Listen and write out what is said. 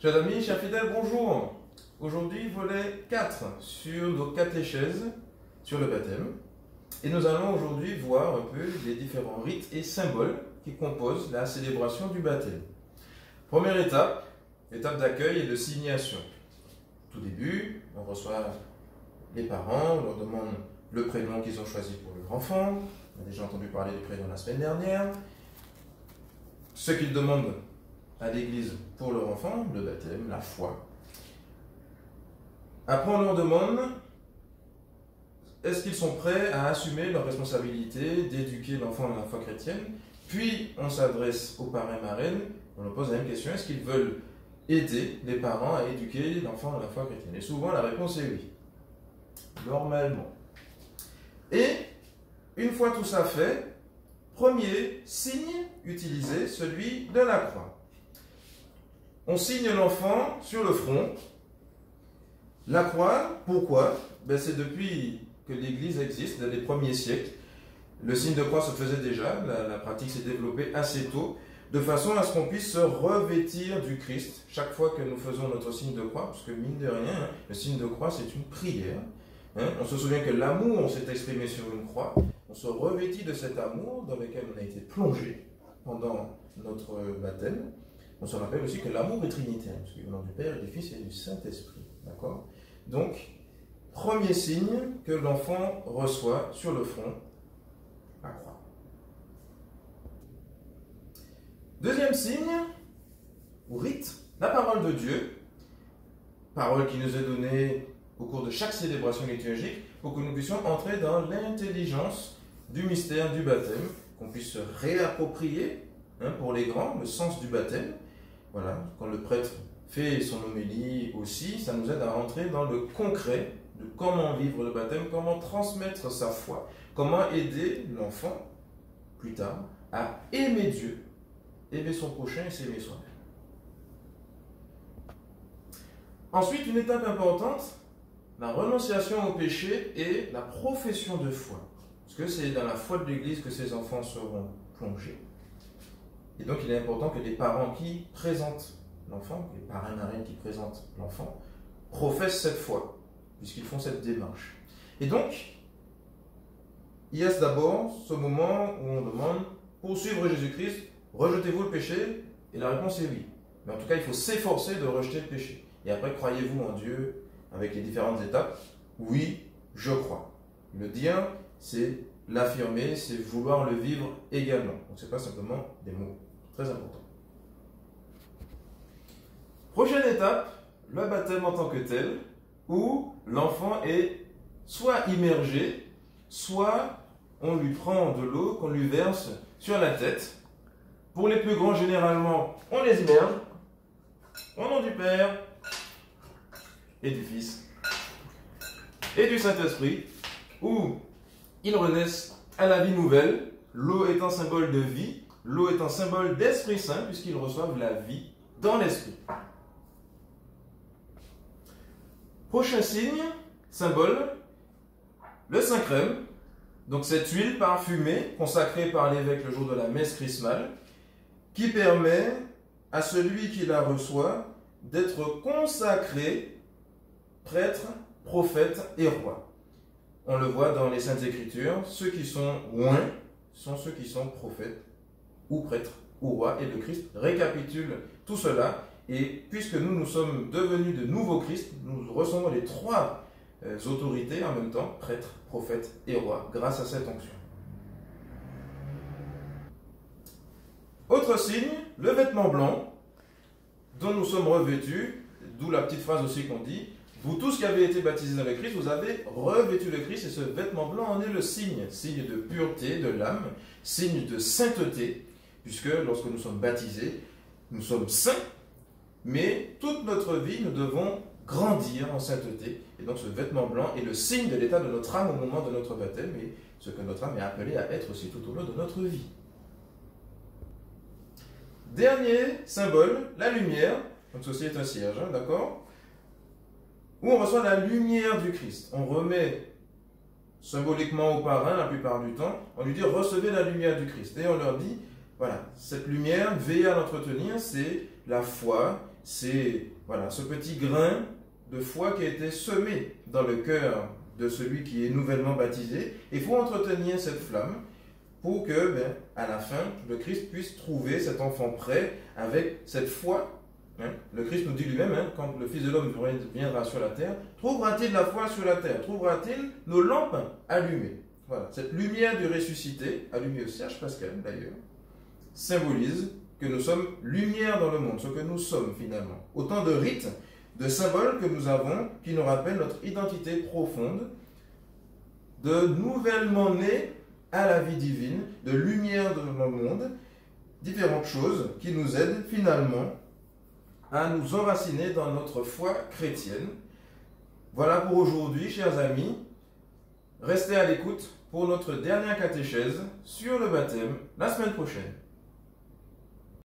Chers amis, chers fidèles, bonjour. Aujourd'hui, volet 4 sur nos catéchèses sur le baptême. Et nous allons aujourd'hui voir un peu les différents rites et symboles qui composent la célébration du baptême. Première étape, l'étape d'accueil et de signation. Tout début, on reçoit les parents, on leur demande le prénom qu'ils ont choisi pour leur enfant. On a déjà entendu parler du prénom la semaine dernière. Ce qu'ils demandent à l'église pour leur enfant, le baptême, la foi. Après, on leur demande est-ce qu'ils sont prêts à assumer leur responsabilité d'éduquer l'enfant dans la foi chrétienne. Puis, on s'adresse aux parrains-marraines, on leur pose la même question est-ce qu'ils veulent aider les parents à éduquer l'enfant dans la foi chrétienne. Et souvent, la réponse est oui. Normalement. Et, une fois tout ça fait, premier signe utilisé, celui de la croix. On signe l'enfant sur le front. La croix, pourquoi? C'est depuis que l'Église existe, dans les premiers siècles. Le signe de croix se faisait déjà, la pratique s'est développée assez tôt, de façon à ce qu'on puisse se revêtir du Christ chaque fois que nous faisons notre signe de croix, parce que mine de rien, le signe de croix c'est une prière. On se souvient que l'amour s'est exprimé sur une croix, on se revêtit de cet amour dans lequel on a été plongé pendant notre baptême. On se rappelle aussi que l'amour est trinitaire, parce qu'il venant du Père et du Fils et du Saint-Esprit. D'accord? Donc, premier signe que l'enfant reçoit sur le front, la croix. Deuxième signe, ou rite, la parole de Dieu, parole qui nous est donnée au cours de chaque célébration liturgique, pour que nous puissions entrer dans l'intelligence du mystère du baptême, qu'on puisse se réapproprier, pour les grands, le sens du baptême. Voilà, quand le prêtre fait son homélie aussi, ça nous aide à rentrer dans le concret de comment vivre le baptême, comment transmettre sa foi, comment aider l'enfant, plus tard, à aimer Dieu, aimer son prochain et s'aimer soi-même. Ensuite, une étape importante, la renonciation au péché et la profession de foi. Parce que c'est dans la foi de l'Église que ces enfants seront plongés. Et donc, il est important que les parents qui présentent l'enfant, les parrains-marraines qui présentent l'enfant, professent cette foi, puisqu'ils font cette démarche. Et donc, il y a d'abord ce moment où on demande, pour suivre Jésus-Christ, rejetez-vous le péché? Et la réponse est oui. Mais en tout cas, il faut s'efforcer de rejeter le péché. Et après, croyez-vous en Dieu avec les différentes étapes? Oui, je crois. Le dire, c'est l'affirmer, c'est vouloir le vivre également. Donc, ce n'est pas simplement des mots. Très important. Prochaine étape, le baptême en tant que tel, où l'enfant est soit immergé, soit on lui prend de l'eau qu'on lui verse sur la tête. Pour les plus grands, généralement, on les immerge. Au nom du Père et du Fils et du Saint-Esprit, où ils renaissent à la vie nouvelle, l'eau est un symbole de vie. L'eau est un symbole d'Esprit Saint, puisqu'ils reçoivent la vie dans l'Esprit. Prochain signe, symbole, le Saint-Crème. Donc cette huile parfumée, consacrée par l'évêque le jour de la messe chrismale, qui permet à celui qui la reçoit d'être consacré prêtre, prophète et roi. On le voit dans les Saintes Écritures, ceux qui sont oints sont ceux qui sont prophètes, ou prêtre, ou roi, et le Christ récapitule tout cela. Et puisque nous sommes devenus de nouveaux Christ, nous recevons les trois autorités en même temps, prêtre, prophète et roi, grâce à cette onction. Autre signe, le vêtement blanc, dont nous sommes revêtus, d'où la petite phrase aussi qu'on dit, vous tous qui avez été baptisés dans le Christ, vous avez revêtu le Christ, et ce vêtement blanc en est le signe, signe de pureté de l'âme, signe de sainteté, puisque lorsque nous sommes baptisés, nous sommes saints, mais toute notre vie, nous devons grandir en sainteté. Et donc ce vêtement blanc est le signe de l'état de notre âme au moment de notre baptême, et ce que notre âme est appelée à être aussi tout au long de notre vie. Dernier symbole, la lumière. Donc ceci est un cierge, d'accord? Où on reçoit la lumière du Christ. On remet symboliquement au parrain, la plupart du temps, on lui dit recevez la lumière du Christ. Et on leur dit, voilà, cette lumière, veillez à l'entretenir, c'est la foi c'est voilà, ce petit grain de foi qui a été semé dans le cœur de celui qui est nouvellement baptisé. Il faut entretenir cette flamme pour que, à la fin, le Christ puisse trouver cet enfant prêt avec cette foi. Le Christ nous dit lui-même, quand le Fils de l'homme viendra sur la terre, trouvera-t-il la foi sur la terre? Trouvera-t-il nos lampes allumées? Voilà, cette lumière du ressuscité, allumée au Serge Pascal d'ailleurs, symbolise que nous sommes lumière dans le monde, ce que nous sommes finalement. Autant de rites, de symboles que nous avons qui nous rappellent notre identité profonde, de nouvellement nés à la vie divine, de lumière dans le monde, différentes choses qui nous aident finalement à nous enraciner dans notre foi chrétienne. Voilà pour aujourd'hui, chers amis. Restez à l'écoute pour notre dernière catéchèse sur le baptême la semaine prochaine.